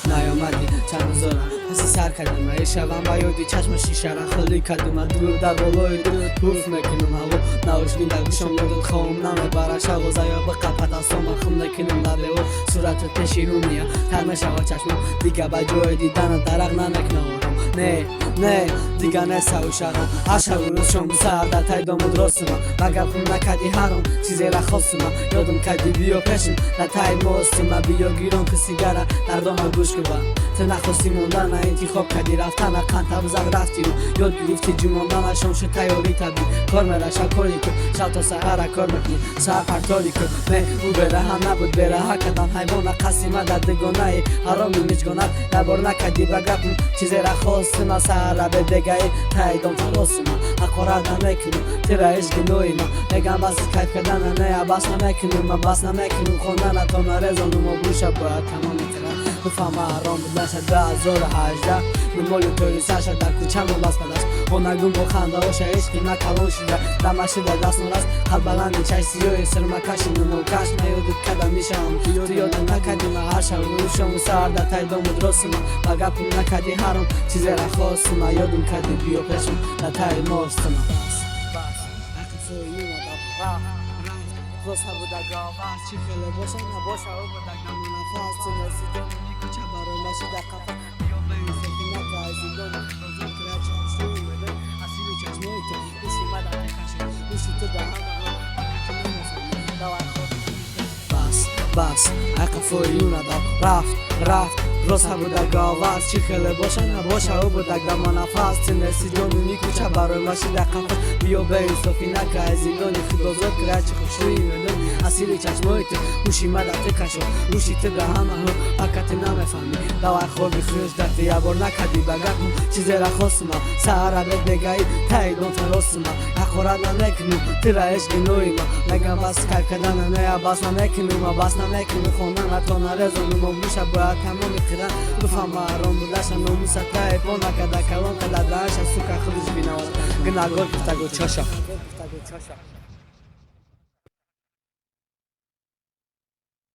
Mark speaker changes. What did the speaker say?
Speaker 1: نیامدی چند زارم حسی سر کردم و یه شبم و یادی چشم شیشه را خالی کردم دور در بالای دور حرف نکنم هوا نوش بین در گوشم یادت خواهم نمه برای شب و زیا به قپت از سامن خم نکنم در لیو صورتت پشیرونیه ترمش هوا چشمم دیگه به جای دیدن درق نکنم نه دیگه نسه و شرم هر شب و روز شم سر در تای دامود راستم مگر خون نکدی هرم چیزی را خواستم یادم کدی بیا پشم در تای ماستم بیا گیرم کسی گره در دامن گوش که تو نخواستی موندن انتخاب کردی رفتن قنطه بزن رفتی و یاد گرفتی جو موندن شمش تیاری تبی کار مرا شب کاری که شب تا سهر کار میکنی سهر پرتاری که نه او بره هم نبود بره کدن حیوان قسیمه در دگانه حرامی میچگانت نبار نکدی بگرم چیزی را خواستم سهر را به دگه تایدام فراسم اقارت نمیکنم تیرا عشق نوی ما نگم بس کیف کردن نه بس نمیکنم من بس نمیکنم خوندن تا نرزانم و بوشه باید تمام بفهم حرام بود نشد 2018 نمالی توری سرشد در کوچم و بس بدست خونگون با خنده باشه عشقی نکلان شده دمشی در دست نرست قلب بلندی چش سیوی سرمه کشی نمو کش نیادت کدم میشم تو یادم نکدی من هر شب روشم و سر در تای دامود راستم بگپم نکدی حرام چیزی را خواستم یادم کدی بیا پشم در تای ماستم روز بود گاواز چی خیلی باشه نباشه او بود دم نفس نسیدم کوچه برای ماشی در قفا بیا به این سفینه که از این دونه روزم کرد چشمی میده اسیری چشمی تو بوشی مدد کشی بوشی تو به هم بس اقفایون رفت روز بود گاواز چی خیلی باشه نباشه او بود دم نفس نسیدم کوچه برای ماشی در قفا بیا به این سفینه که از این دونه خدازت کرد چه خوشویی میده اسیری چشمای تو بوشی مدد کشو بوشی تو به همه حقیقت نمیفهمی دوای خور بخیرش دفتی یه بار نکدی بگرم چیزی را خواستم سهر را به بگهی تایدون فراستم اخورت نمیکنم تیرا عشق نوی ما نگم بس کیف کردن نه بس نمیکنم بس نمیکنم خوندن تا نرزانم و بوشه باید تمام خیرن بفهم حرام بودشم نموست تایپا نکده کلان کده درش از سوکه خودش بینواد گناگار گفتگو چاشا